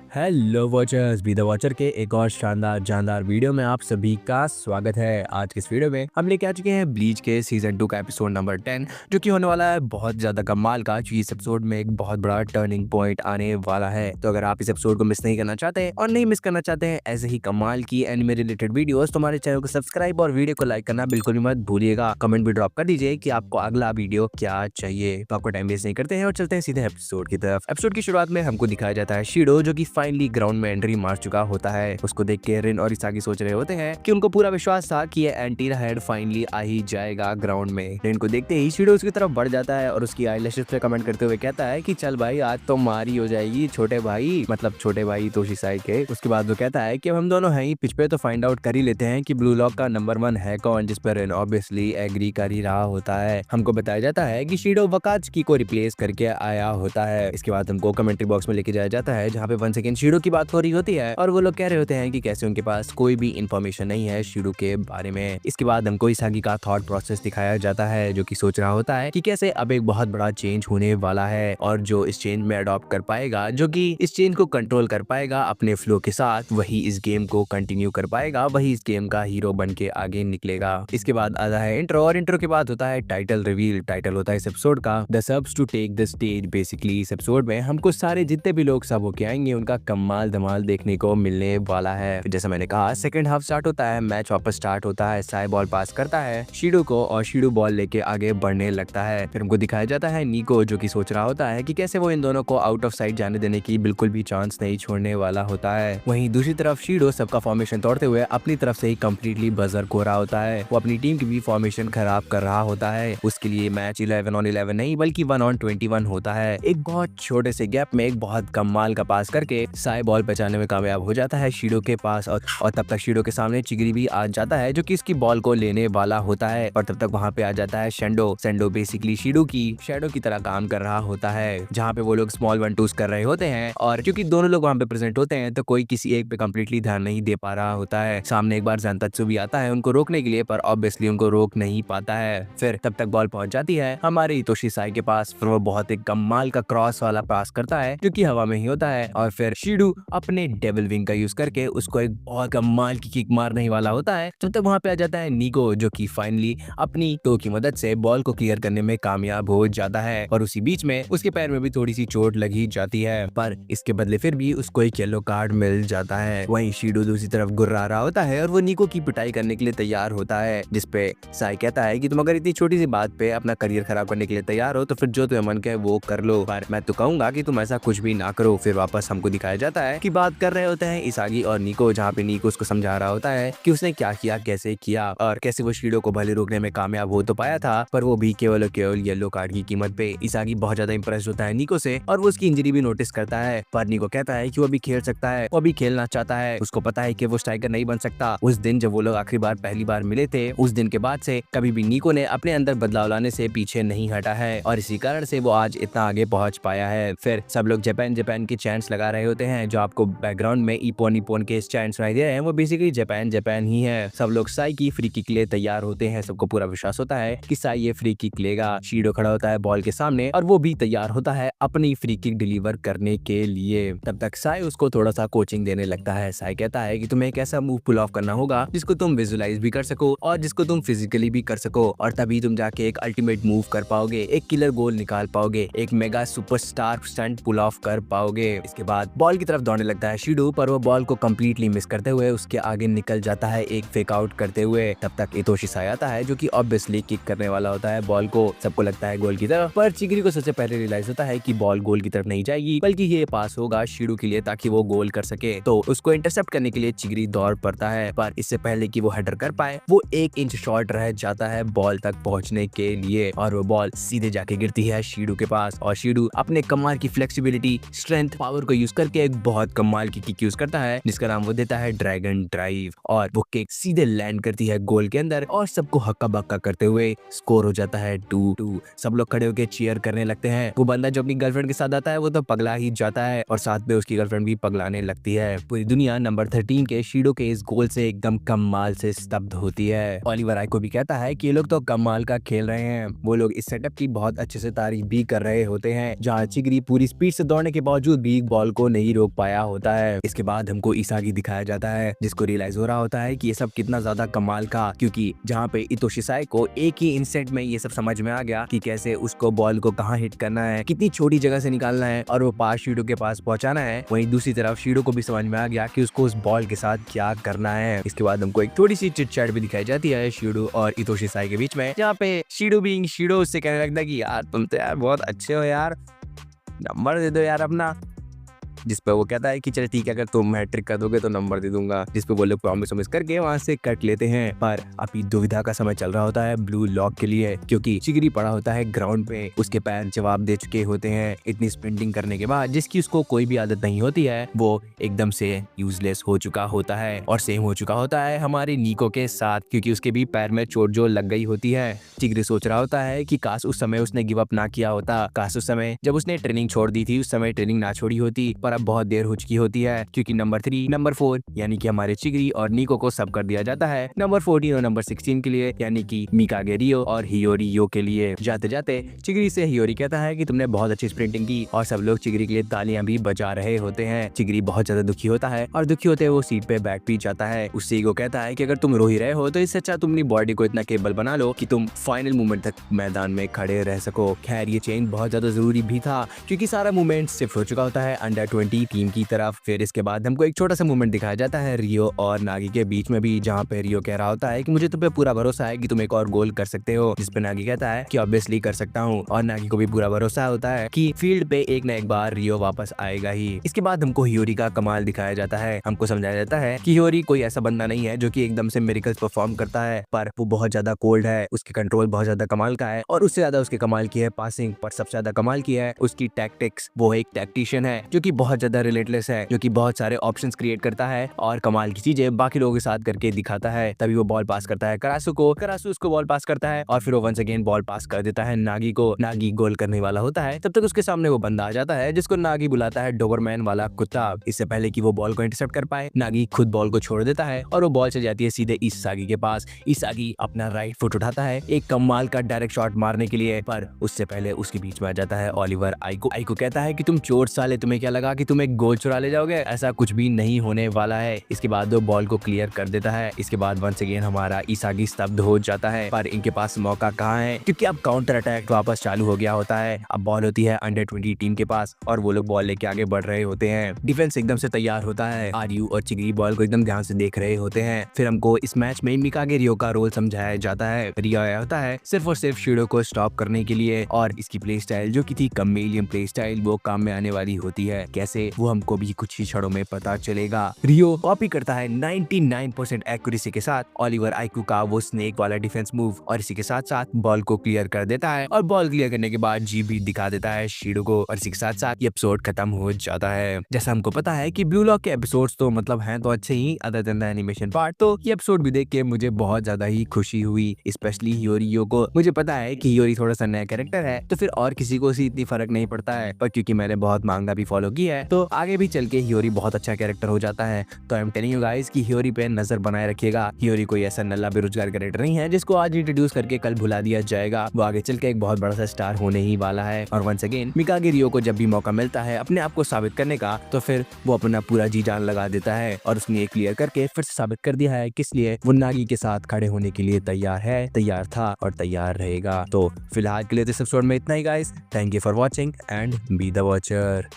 Hello watchers, B the watcher के एक और शानदार जानदार वीडियो में आप सभी का स्वागत है। आज के इस वीडियो में हम लेके आ चुके हैं ब्लीच के सीजन 2 का एपिसोड नंबर 10, जो कि होने वाला है बहुत ज्यादा कमाल का। जो इस एपिसोड में एक बहुत बड़ा टर्निंग पॉइंट आने वाला है। तो अगर आप इस एपिसोड को मिस नहीं करना चाहते हैं और नहीं मिस करना चाहते हैं ऐसे ही कमाल की एनिमे रिलेटेड वीडियोस, तो हमारे चैनल को सब्सक्राइब और वीडियो को लाइक करना बिल्कुल भी मत भूलिएगा। कमेंट भी ड्रॉप कर दीजिए कि आपको अगला वीडियो क्या चाहिए। तो आपको टाइम वेस्ट नहीं करते हैं और चलते हैं सीधे एपिसोड की तरफ। एपिसोड की शुरुआत में हमको दिखाया जाता है शीडो, जो कि फाइनली ग्राउंड में एंट्री मार चुका होता है। उसको देख के रिन और इसागी सोच रहे होते हैं कि उनको पूरा विश्वास था कि ये एंटी हेड फाइनली आ ही जाएगा ग्राउंड में। रिन को देखते ही शीडो उसकी तरफ बढ़ जाता है और उसकी आईलैशेस पे कमेंट करते हुए कहता है कि चल भाई, आज तो मारी हो जाएगी छोटे भाई, मतलब छोटे भाई तोशिसाई के। उसके बाद वो कहता है कि हम दोनों हैं ही पिच पे, तो फाइंड आउट कर ही लेते हैं कि ब्लू लॉक का नंबर 1 है कौन, जिस पर रिन ऑब्वियसली एग्री कर ही रहा होता है। हमको बताया जाता है कि शीडो वकात्सुकी को रिप्लेस करके आया होता है। इसके बाद हमको कमेंट्री बॉक्स में लेके जाया जाता है, जहाँ पे 1 सेकंड शीडो की बात हो रही होती है और वो लोग कह रहे होते हैं कि कैसे उनके पास कोई भी इंफॉर्मेशन नहीं है शीडो के बारे में। इसके बाद हमको इसागी का थॉट प्रोसेस दिखाया जाता है, जो कि सोच रहा होता है कि कैसे अब एक बहुत बड़ा चेंज होने वाला है और जो इस चेंज में अडॉप्ट कर पाएगा, जो कि इस चेंज को कंट्रोल कर पाएगा अपने फ्लो के साथ, वही इस गेम को कंटिन्यू कर पाएगा, वही इस गेम का हीरो बन के आगे निकलेगा। इसके बाद आता है इंट्रो और इंट्रो के बाद होता है टाइटल रिवील। टाइटल होता है इस एपिसोड का द सबस to take the stage. Basically इस एपिसोड में हमको सारे जितने भी लोग सब होके आएंगे उनका कमाल धमाल देखने को मिलने वाला है। जैसा मैंने कहा, सेकंड हाफ स्टार्ट होता है, मैच वापस स्टार्ट होता है। साई बॉल पास करता है शीडो को और शीडो बॉल लेके आगे बढ़ने लगता है। फिर हमको दिखाया जाता है नीको, जो कि सोच रहा होता है कि कैसे वो इन दोनों को आउट ऑफ साइड जाने देने की बिल्कुल भी चांस नहीं छोड़ने वाला होता है। वहीं दूसरी तरफ शीडो सबका फॉर्मेशन तोड़ते हुए अपनी तरफ से ही कंप्लीटली बजर हो रहा होता है। वो अपनी टीम की भी फॉर्मेशन खराब कर रहा होता है। उसके लिए मैच 11 on 11 नहीं बल्कि 1 on 21 होता है। एक बहुत छोटे से गैप में एक बहुत कमाल का पास करके साई बॉल बचाने में कामयाब हो जाता है शीडो के पास और तब तक शीडो के सामने चिगरी भी आ जाता है, जो कि इसकी बॉल को लेने वाला होता है। और तब तक वहां पे आ जाता है शेंडो। शेंडो बेसिकली शीडो की शैडो की तरह काम कर रहा होता है, जहाँ पे वो लोग स्मॉल 1-2s कर रहे होते हैं और क्योंकि दोनों लोग वहाँ पे प्रेजेंट होते हैं तो कोई किसी एक पे कंप्लीटली ध्यान नहीं दे पा रहा होता है। सामने एक बार ज़ानतात्सु भी आता है उनको रोकने के लिए, पर ऑब्वियसली उनको रोक नहीं पाता है। फिर तब तक बॉल पहुंच जाती है हमारे तोशिसाई के पास। फिर वो बहुत एक कमाल का क्रॉस वाला पास करता है, जो कि हवा में ही होता है और फिर शीडो अपने डेविल विंग का यूज करके उसको एक बहुत कमाल की किक मारने ही वाला होता है। तब तक वहां पे आ जाता है नीको, जो कि फाइनली अपनी टो की मदद से बॉल को क्लियर करने में कामयाब हो जाता है। और उसी बीच में उसके पैर में भी थोड़ी सी चोट लगी जाती है, पर इसके बदले फिर भी उसको एक येलो कार्ड मिल जाता है। वहीं शीडो दूसरी तरफ गुर्रा रहा होता है और वो नीको की पिटाई करने के लिए तैयार होता है, जिसपे साई कहता है कि तुम अगर इतनी छोटी सी बात पे अपना करियर खराब करने के लिए तैयार हो तो फिर जो तुम्हें मन कहे वो कर लो, पर मैं तो कहूंगा कि तुम ऐसा कुछ भी ना करो। फिर वापस हमको दिखाया जाता है कि बात कर रहे होते हैं इसागी और नीको, जहाँ पे नीको उसको समझा रहा होता है कि उसने क्या किया, कैसे किया और कैसे वो शीडो को भले रोकने में कामयाब हो तो पाया था, पर वो भी केवल और केवल येलो कार्ड की कीमत पे। इसागी बहुत ज्यादा इंप्रेस होता है नीको से और वो उसकी इंजरी भी नोटिस करता है, पर नीको कहता है कि वो अभी खेल सकता है, वो अभी खेलना चाहता है। उसको पता है कि वो स्ट्राइकर नहीं बन सकता। उस दिन जब वो लोग आखिरी बार पहली बार मिले थे, उस दिन के बाद से कभी भी नीको ने अपने अंदर बदलाव लाने से पीछे नहीं हटा है और इसी कारण से वो आज इतना आगे पहुंच पाया है। फिर सब लोग जापान के चैंट्स लगा रहे होते हैं, जो आपको बैकग्राउंड में इपोन के चैंट्स सुनाई दे रहे हैं, वो बेसिकली जापान ही है। सब लोग साई की फ्री किक के लिए तैयार होते हैं। सबको पूरा विश्वास होता है कि साई ये फ्री किक लेगा। शीडो खड़ा होता है बॉल के सामने और वो भी तैयार होता है अपनी फ्री किक डिलीवर करने के लिए। तब तक साई उसको थोड़ा सा कोचिंग देने लगता है। साई कहता है कि तुम्हें एक ऐसा मूव पुल ऑफ करना होगा जिसको तुम विजुअलाइज भी कर सको और जिसको तुम फिजिकली भी कर सको, और तभी तुम जाके एक अल्टीमेट मूव कर पाओगे, एक किलर गोल निकाल पाओगे, एक mega superstar stunt pull off कर पाओगे। इसके बाद बॉल की तरफ दौड़ने लगता है शीडो, पर वो बॉल को कंप्लीटली मिस करते हुए उसके आगे निकल जाता है एक फेक आउट करते हुए। तब तक तोशिसाई आता है, जो कि ऑब्वियसली किक करने वाला होता है बॉल को। सबको लगता है गोल की तरफ, पर चिगरी को सबसे पहले रियलाइज होता है कि बॉल गोल की तरफ नहीं जाएगी बल्कि ये पास होगा शीडो के लिए ताकि वो गोल कर सके। तो उसको इंटरसेप्ट करने के लिए चिगरी दौड़ पड़ता है, पर इससे पहले कि वो हेडर कर पाए वो 1 इंच शॉर्ट रह जाता है बॉल तक पहुंचने के लिए और वो बॉल सीधे जाके गिरती है शीडो के पास। और शीडो अपने कमाल की फ्लेक्सिबिलिटी, स्ट्रेंथ, पावर को यूज करके एक बहुत कमाल की किक यूज करता है, जिसका नाम वो देता है ड्रैगन ड्राइव, और वो किक सीधे लैंड करती है गोल के अंदर और सबको हक्का बक्का करते हुए स्कोर हो जाता है 2-2। सब लोग खड़े होकर चीयर करने लगते हैं। वो बंदा जो अपनी गर्लफ्रेंड के साथ आता है वो तो पगला ही जाता है और साथ में उसकी गर्लफ्रेंड भी पगलाने लगती है। पूरी दुनिया नंबर 13 के शीडो के इस गोल से एकदम कमाल से स्तब्ध होती है। ओलिवर आइको भी कहता है कि ये लोग तो कमाल का खेल रहे हैं। वो लोग इस सेटअप की बहुत अच्छे से तारीफ भी कर रहे होते हैं, जहाँ चिगरी पूरी स्पीड से दौड़ने के बावजूद भी बॉल को नहीं रोक पाया होता है। इसके बाद हमको इसागी दिखाया जाता है जिसको रियलाइज हो रहा होता है कि ये सब कितना ज्यादा कमाल का, क्योंकि जहाँ पे इतोशी साई को एक ही इंस्टेंट में ये सब समझ में आ गया कि कैसे उसको बॉल को कहाँ हिट करना है, कितनी छोटी जगह से निकालना है और वो पास शीडो के पास पहुंचाना है। वहीं दूसरी तरफ शीडो को भी समझ में आ गया कि उसको उस बॉल के साथ क्या करना है। इसके बाद हमको एक थोड़ी सी चिट चैट भी दिखाई जाती है शीडो और इतोशी साई के बीच में, जहाँ पे शीडो बीइंग शीडो उससे कहने लगता है कि यार तुम तो यार बहुत अच्छे हो यार, नंबर दे दो यार अपना। जिस पे वो कहता है कि चल ठीक है, अगर तुम हैट्रिक कर दोगे तो नंबर दे दूंगा। जिस पे वो लोग प्रॉमिस करके वहां से कट लेते हैं। पर अभी दुविधा का समय चल रहा होता है ब्लू लॉक के लिए, क्योंकि चिगरी पड़ा होता है ग्राउंड पे, उसके पैर जवाब दे चुके होते हैं इतनी स्प्रिंटिंग करने के बाद, जिसकी उसको कोई भी आदत नहीं होती है। वो एकदम से यूजलेस हो चुका होता है। और सेम हो चुका होता है हमारे निको के साथ, क्योंकि उसके भी पैर में चोट जो लग गई होती है। चिगरी सोच रहा होता है कि काश उस समय उसने गिव अप ना किया होता, काश उस समय जब उसने ट्रेनिंग छोड़ दी थी उस समय ट्रेनिंग ना छोड़ी होती। पर अब बहुत देर हो चुकी होती है, क्योंकि नंबर 3, नंबर 4 यानी कि हमारे चिगरी और निको को सब कर दिया जाता है नंबर 14 और नंबर 16 के लिए, यानी कि मिकागे रियो और हियोरी यो के लिए। जाते जाते चिगरी से हियोरी कहता है कि तुमने बहुत अच्छी स्प्रिंटिंग की, और सब लोग चिगरी के लिए तालियां भी बजा रहे होते हैं। चिगरी बहुत ज्यादा दुखी होता है और दुखी होते वो सीट पे बैठ भी जाता है। उससे ईगो कहता है कि अगर तुम रो ही रहे हो तो इससे अच्छा तुम अपनी बॉडी को इतना केबल बना लो कि तुम फाइनल मूवमेंट तक मैदान में खड़े रह सको। खैर ये चेंज बहुत ज्यादा जरूरी भी था, क्योंकि सारा मूवमेंट शिफ्ट हो चुका होता है अंडर 20 टीम की तरफ। फिर इसके बाद हमको एक छोटा सा मूवमेंट दिखाया जाता है रियो और नागी के बीच में भी, जहाँ पे रियो कह रहा होता है कि मुझे तुम पे पूरा भरोसा है कि तुम एक और गोल कर सकते हो, जिस पे नागी कहता है कि ऑब्वियसली कर सकता हूँ। और नागी को भी पूरा भरोसा होता है कि फील्ड पे एक न एक बार रियो वापस आएगा ही। इसके बाद हमको हियोरी का कमाल दिखाया जाता है। हमको समझाया जाता है कि हियोरी कोई ऐसा बंदा नहीं है जो कि एकदम से मिरेकल्स परफॉर्म करता है, पर वो बहुत ज्यादा कोल्ड है, उसके कंट्रोल बहुत ज्यादा कमाल का है, और उससे ज्यादा उसके कमाल की है पासिंग, पर सबसे ज्यादा कमाल की है उसकी टैक्टिक्स। वो एक टैक्टिशियन है जो कि बहुत ज्यादा रिलेटलेस है, जो कि बहुत सारे ऑप्शंस क्रिएट करता है और कमाल की चीजें बाकी लोगों के साथ करके दिखाता है। तभी वो बॉल पास करता है करासु को, करासु उसको बॉल पास करता है और फिर वो वंस अगेन बॉल पास कर देता है नागी को। नागी गोल करने वाला होता है, तब तक उसके सामने वो बंदा आ जाता है जिसको नागी बुलाता है डोबरमैन वाला कुत्ता। इससे पहले कि वो बॉल को इंटरसेप्ट कर पाए, नागी खुद बॉल को छोड़ देता है और वो बॉल चल जाती है सीधे इसागी के पास। इसागी अपना राइट फुट उठाता है एक कमाल का डायरेक्ट शॉट मारने के लिए, पर उससे पहले उसके बीच में आ जाता है ओलिवर आइको। आइको कहता है कि तुम चोर साले, तुम्हें क्या लगा कि तुम एक गोल चुरा ले जाओगे, ऐसा कुछ भी नहीं होने वाला है। इसके बाद वो बॉल को क्लियर कर देता है। इसके बाद वंस अगेन हमारा इसागी स्तब्ध हो जाता है, पर इनके पास मौका कहाँ है, क्योंकि अब काउंटर अटैक वापस चालू हो गया होता है। अब बॉल होती है अंडर 20 टीम के पास और वो लोग बॉल लेके आगे बढ़ रहे होते हैं। डिफेंस एकदम से तैयार होता है, आर्यू और चिगरी बॉल को एकदम ध्यान से देख रहे होते हैं। फिर हमको इस मैच में मिकागे रियो का रोल समझाया जाता है। रियो आया होता है सिर्फ और सिर्फ शीडो को स्टॉप करने के लिए, और इसकी प्ले स्टाइल जो की थी कमेलियन प्ले स्टाइल, वो काम में आने वाली होती है। कैसे, वो हमको भी कुछ ही क्षणों में पता चलेगा। रियो कॉपी करता है 99% एक्यूरेसी के साथ ओलिवर आइकू का वो स्नेक वाला डिफेंस मूव, और इसी के साथ साथ बॉल को क्लियर कर देता है। और बॉल क्लियर करने के बाद जी भी दिखा देता है शीडो को, और इसी के साथ साथ ये एपिसोड खत्म हो जाता है। जैसा हमको पता है कि ब्लू लॉक के एपिसोड्स तो मतलब हैं तो अच्छे ही, other than the animation part, तो ये एपिसोड भी देख के मुझे बहुत ज्यादा ही खुशी हुई, स्पेशली हियोरियो को। मुझे पता है कि हियोरी थोड़ा सा नया कैरेक्टर है, तो फिर और किसी को इतनी फर्क नहीं पड़ता है, पर क्योंकि मैंने बहुत मांगा भी फॉलो किया है, तो आगे भी चल के हियोरी बहुत अच्छा कैरेक्टर हो जाता है। तो I am telling you guys कि हियोरी पे नजर बनाए रखिएगा। हियोरी कोई ऐसा नल्ला बेरोजगार कैरेक्टर नहीं है जिसको आज इंट्रोड्यूस करके कल भुला दिया जाएगा। वो आगे चल के एक बहुत बड़ा सा स्टार होने ही वाला है। और वंस अगेन मिकागे रियो को जब भी मौका मिलता है अपने आप को साबित करने का, तो फिर वो अपना पूरा जी जान लगा देता है, और उसने ये क्लियर करके फिर से साबित कर दिया है किस लिए वो नागी के साथ खड़े होने के लिए तैयार है, तैयार था और तैयार रहेगा। तो फिलहाल के लिए इस एपिसोड में इतना ही guys. Thank you for watching and be the watcher.